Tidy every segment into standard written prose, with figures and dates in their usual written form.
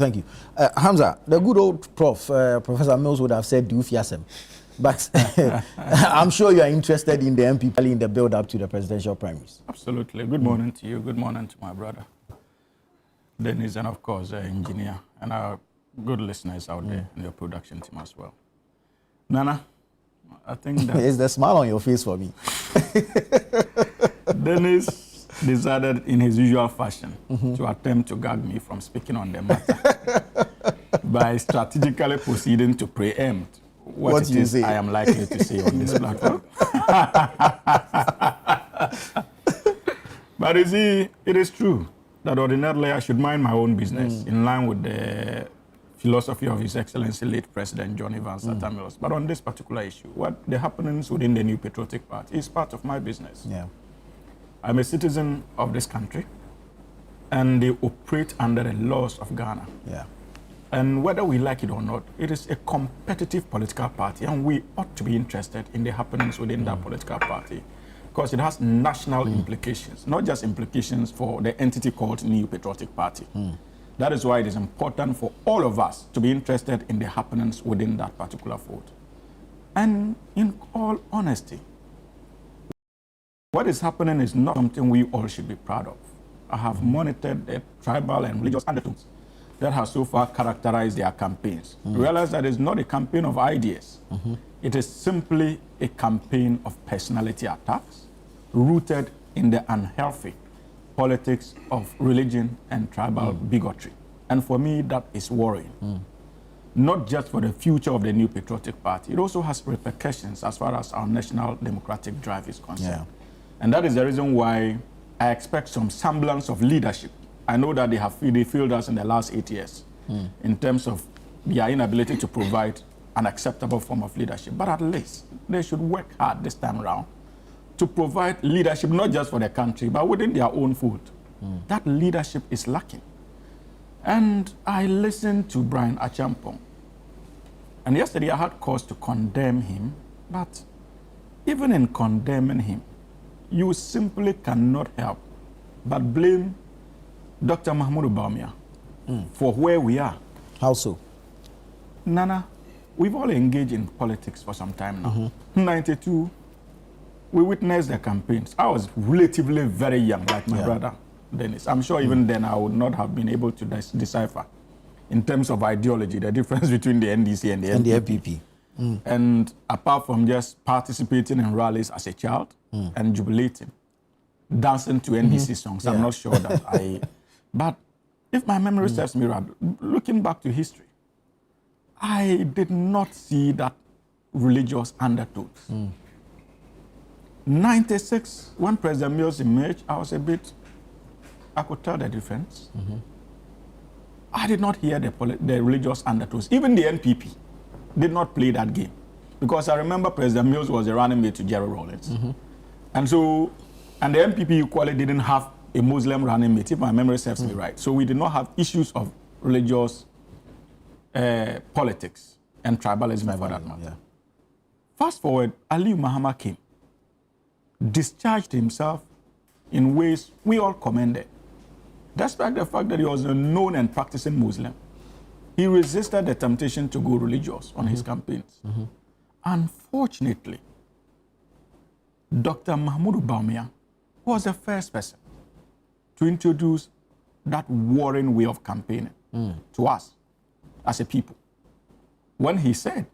Thank you. Hamza, the good old Professor Mills would have said, do fiasem. But I'm sure you are interested in the MPP in the build-up to the presidential primaries. Absolutely. Good morning to you. Good morning to my brother, Dennis, and of course, engineer, and our good listeners out there in your production team as well. Nana, I think that... Is the smile on your face for me? Dennis decided in his usual fashion to attempt to gag me from speaking on the matter by strategically proceeding to preempt what it is I am likely to say on this platform. But you see, it is true that ordinarily I should mind my own business in line with the philosophy of His Excellency late President John Evans Atta Mills. But on this particular issue, what the happenings within the New Patriotic Party is part of my business. Yeah. I'm a citizen of this country, and they operate under the laws of Ghana. Yeah. And whether we like it or not, it is a competitive political party, and we ought to be interested in the happenings within that political party, because it has national implications, not just implications for the entity called New Patriotic Party. That is why it is important for all of us to be interested in the happenings within that particular fold. And in all honesty, what is happening is not something we all should be proud of. I have monitored the tribal and religious undertones that have so far characterized their campaigns. Realize that it's not a campaign of ideas. It is simply a campaign of personality attacks rooted in the unhealthy politics of religion and tribal bigotry. And for me, that is worrying. Not just for the future of the New Patriotic Party, it also has repercussions as far as our national democratic drive is concerned. Yeah. And that is the reason why I expect some semblance of leadership. I know that they failed us in the last 8 years in terms of their inability to provide an acceptable form of leadership. But at least they should work hard this time around to provide leadership, not just for the country, but within their own fold. That leadership is lacking. And I listened to Brian Achampong. And yesterday I had cause to condemn him, but even in condemning him, you simply cannot help but blame Dr. Mahmoud Bawumia for where we are. How so? Nana, we've all engaged in politics for some time now. In 92, we witnessed the campaigns. I was relatively very young, like my brother, Dennis. I'm sure even then I would not have been able to decipher, in terms of ideology, the difference between the NDC and the NPP. And apart from just participating in rallies as a child and jubilating, dancing to NDC songs, I'm not sure that I... But if my memory serves me right, looking back to history, I did not see that religious undertones. 96, when President Mills emerged, I could tell the difference. I did not hear the religious undertones. Even the NPP did not play that game. Because I remember President Mills was a running mate to Jerry Rawlings. And the NPP equally didn't have a Muslim running mate, if my memory serves me right. So we did not have issues of religious politics and tribalism for that matter. Fast forward, Ali Muhammad came, discharged himself in ways we all commended. Despite the fact that he was a known and practicing Muslim, he resisted the temptation to go religious on his campaigns. Unfortunately, Dr. Mahmoud Bawumia was the first person to introduce that warring way of campaigning to us as a people. When he said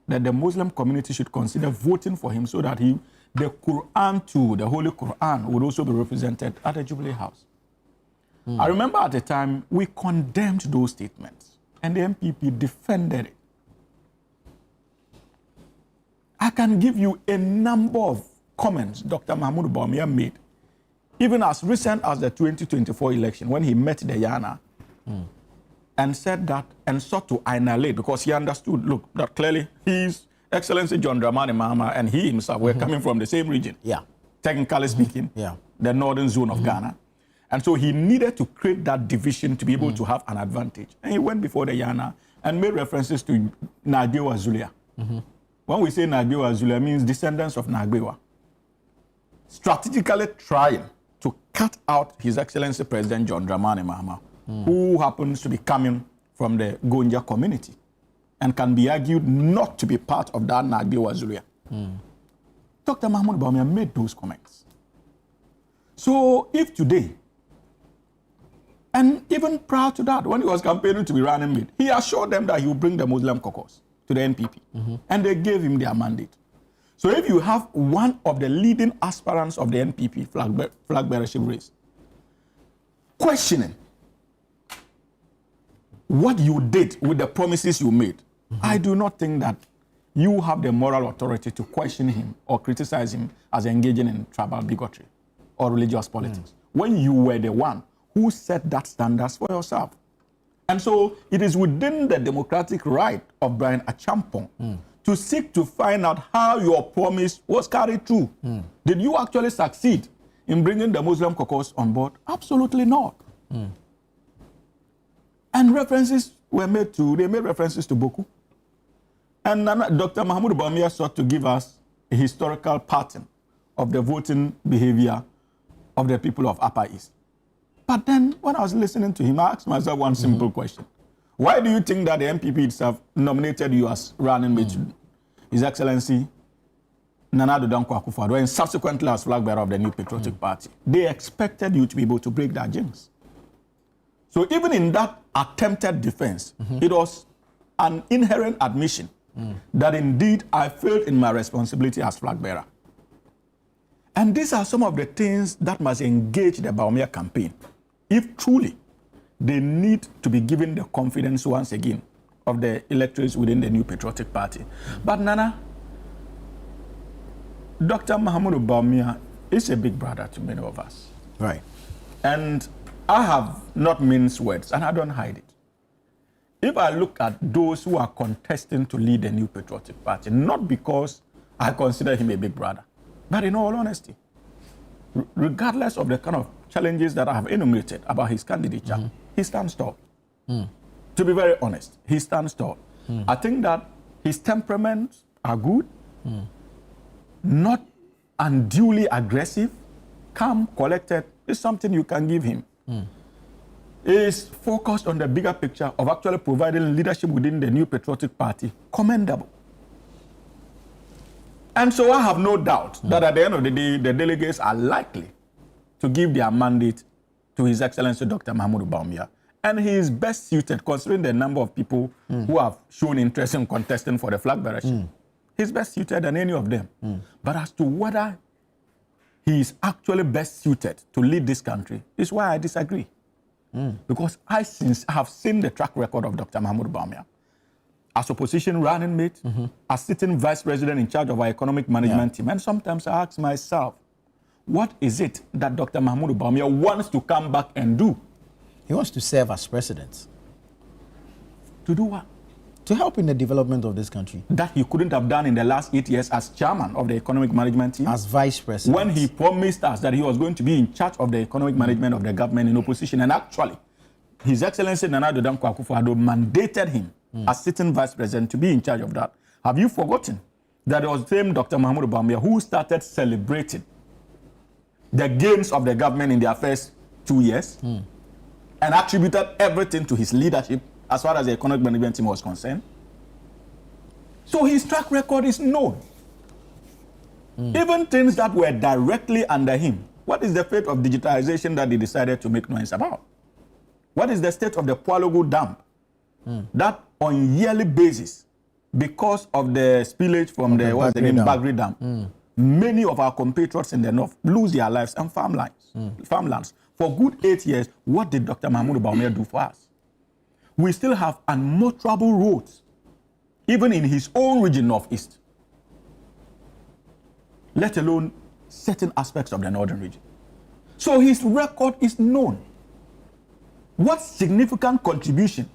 that the Muslim community should consider voting for him so that the Quran too, the Holy Quran, would also be represented at the Jubilee House. I remember at the time we condemned those statements and the MPP defended it. I can give you a number of comments Dr. Mahmoud Bawumia made, even as recent as the 2024 election, when he met the Yana and said that and sought to annihilate, because he understood, look, that clearly His Excellency John Dramani Mahama and he himself were coming from the same region, technically speaking, the northern zone of Ghana. And so he needed to create that division to be able to have an advantage. And he went before the Yana and made references to Nagbewa Zulia. When we say Nagbewa Zulia, it means descendants of Nagbewa. Strategically trying to cut out His Excellency President John Dramani Mahama, who happens to be coming from the Gonja community and can be argued not to be part of that Nagbe Wazulia. Dr. Mahmoud Bawumia made those comments. So if today, and even prior to that, when he was campaigning to be running mate, he assured them that he would bring the Muslim caucus to the NPP. And they gave him their mandate. So if you have one of the leading aspirants of the NPP flag bearership race questioning what you did with the promises you made, I do not think that you have the moral authority to question him or criticize him as engaging in tribal bigotry or religious politics when you were the one who set that standards for yourself. And so it is within the democratic right of Brian Achampong to seek to find out how your promise was carried through. Did you actually succeed in bringing the Muslim caucus on board? Absolutely not. And references were made to, they made references to Boku. And Dr. Mahmoud Bawumia sought to give us a historical pattern of the voting behavior of the people of Upper East. But then when I was listening to him, I asked myself one simple question. Why do you think that the MPP itself nominated you as running mate to His Excellency Nana Addo Dankwa Akufo-Addo and subsequently as flag bearer of the New Patriotic Party? They expected you to be able to break that jinx. So even in that attempted defense, it was an inherent admission that indeed I failed in my responsibility as flag bearer. And these are some of the things that must engage the Bawumia campaign if truly they need to be given the confidence once again of the electorates within the New Patriotic Party. But Nana, Dr. Mahmoud Bawumia is a big brother to many of us. Right. And I have not minced words, and I don't hide it. If I look at those who are contesting to lead the New Patriotic Party, not because I consider him a big brother, but in all honesty, regardless of the kind of challenges that I have enumerated about his candidature, he stands tall. To be very honest, he stands tall. I think that his temperaments are good, not unduly aggressive, calm, collected, is something you can give him. Is focused on the bigger picture of actually providing leadership within the New Patriotic Party, commendable. And so I have no doubt that at the end of the day, the delegates are likely to give their mandate to His Excellency Dr. Mahmoud Bawumia. And he is best suited, considering the number of people who have shown interest in contesting for the flag bearership. He's best suited than any of them. But as to whether he is actually best suited to lead this country is why I disagree. Because I have seen the track record of Dr. Mahmoud Bawumia as opposition running mate, as sitting vice president in charge of our economic management team. And sometimes I ask myself, what is it that Dr. Mahmoud Bawumia wants to come back and do? He wants to serve as president. To do what? To help in the development of this country. That he couldn't have done in the last 8 years as chairman of the economic management team. As vice president. When he promised us that he was going to be in charge of the economic management of the government in opposition. And actually, His Excellency Nana Addo Dankwa Akufo-Addo mandated him as sitting vice president to be in charge of that. Have you forgotten that it was the same Dr. Mahmoud Bawumia who started celebrating the gains of the government in their first 2 years and attributed everything to his leadership as far as the economic management team was concerned? So his track record is known. Even things that were directly under him. What is the fate of digitization that they decided to make noise about? What is the state of the Pualogo Dam? That on yearly basis, because of the spillage from the Bagri Dam, many of our compatriots in the north lose their lives and farmlands. For good 8 years, what did Dr. Mahmoud Bawumia do for us? We still have unmotorable roads, even in his own region, Northeast, let alone certain aspects of the northern region. So his record is known. What significant contribution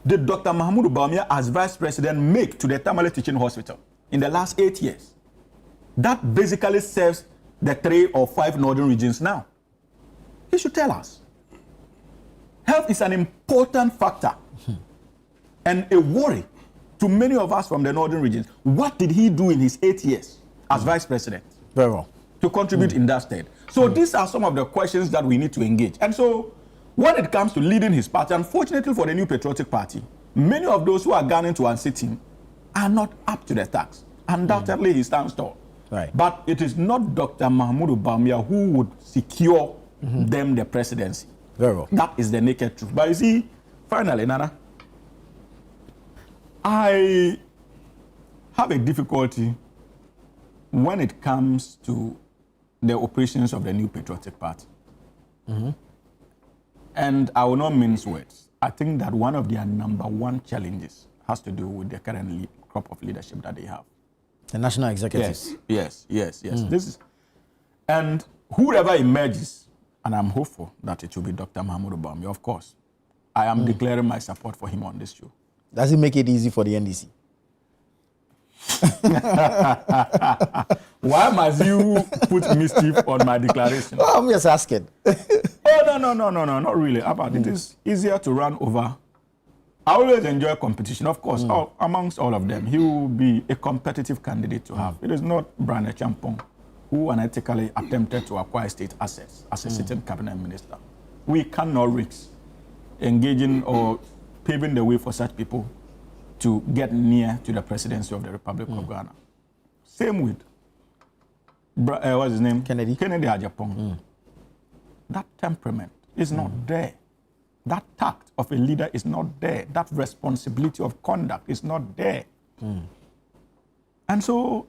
did Dr. Mahmoud Bawumia as vice president make to the Tamale Teaching Hospital in the last 8 years? That basically serves the 3 or 5 northern regions now. He should tell us. Health is an important factor and a worry to many of us from the northern regions. What did he do in his 8 years as vice president? Very well. To contribute in that state. So these are some of the questions that we need to engage. And so when it comes to leading his party, unfortunately for the New Patriotic Party, many of those who are gunning to unseat him are not up to the task. Undoubtedly, he stands tall. Right. But it is not Dr. Mahmoud Bawumia who would secure them the presidency. Very well. That is the naked truth. But you see, finally, Nana, I have a difficulty when it comes to the operations of the New Patriotic Party. And I will not mince words. I think that one of their #1 challenges has to do with the current crop of leadership that they have. The national executive. Yes. This is, and whoever emerges, and I'm hopeful that it will be Dr. Mahmoud Bawumia, of course. I am declaring my support for him on this show. Does it make it easy for the NDC? Why must you put mischief on my declaration? Oh, I'm just asking. Oh, no, not really. It is easier to run over. I always enjoy competition, of course. Amongst all of them, he will be a competitive candidate to have. It is not Brane Champong who unethically attempted to acquire state assets as a sitting cabinet minister. We cannot risk engaging or paving the way for such people to get near to the presidency of the Republic of Ghana. Same with, what's his name? Kennedy Ajapong. That temperament is not there. That tact of a leader is not there. That responsibility of conduct is not there. And so,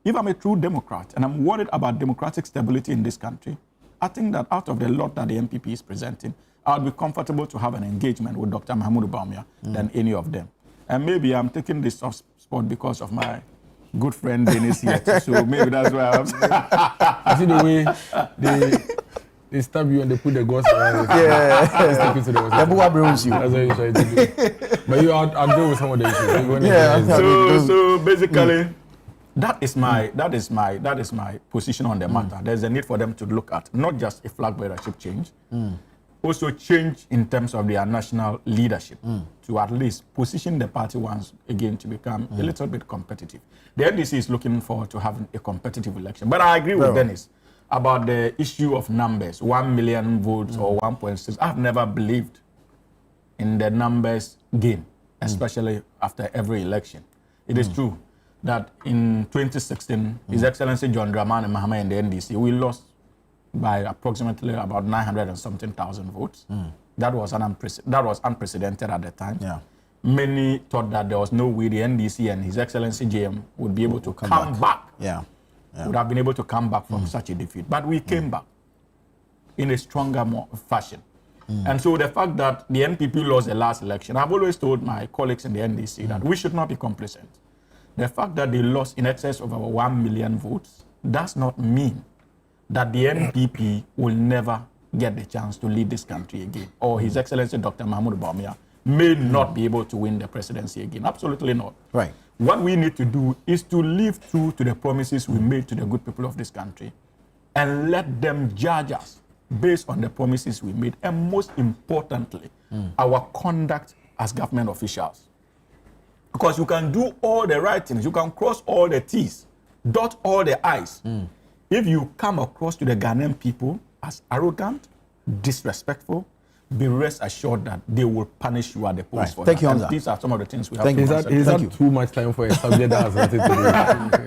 if I'm a true Democrat and I'm worried about democratic stability in this country, I think that out of the lot that the MPP is presenting, I would be comfortable to have an engagement with Dr. Mahmoud Bawumia than any of them. And maybe I'm taking this soft spot because of my good friend Dennis here. So maybe that's why I'm. I see the way they stab you and they put the ghost around. Yeah. Everyone brings you. That's what you try to do. But you are deal with some of the issues. Yeah. So basically, that is my position on the matter. There's a need for them to look at not just a flag bearership change, also change in terms of their national leadership to at least position the party once again to become a little bit competitive. The NDC is looking forward to having a competitive election. But I agree with Dennis about the issue of numbers, 1 million votes or 1.6. I've never believed in the numbers game, especially after every election. It is true that in 2016, His Excellency John Dramani Mahama and the NDC, we lost by approximately about 900 and something thousand votes. That was unprecedented at the time. Yeah. Many thought that there was no way the NDC and His Excellency JM would be able to come back. Yeah. Would have been able to come back from such a defeat. But we came back in a stronger fashion. And so the fact that the NPP lost the last election, I've always told my colleagues in the NDC that we should not be complacent. The fact that they lost in excess of over 1 million votes does not mean that the NPP will never get the chance to lead this country again, or His Excellency Dr. Mahmoud Bawumia may not be able to win the presidency again. Absolutely not. Right. What we need to do is to live true to the promises we made to the good people of this country and let them judge us based on the promises we made, and most importantly, our conduct as government officials. Because you can do all the right things, you can cross all the T's, dot all the I's. If you come across to the Ghanaian people as arrogant, disrespectful, be rest assured that they will punish you at the polls for Thank that. you, Hamza. These are some of the things we have Thank to you. consider. Is that too much time for a subject that has nothing to do with it?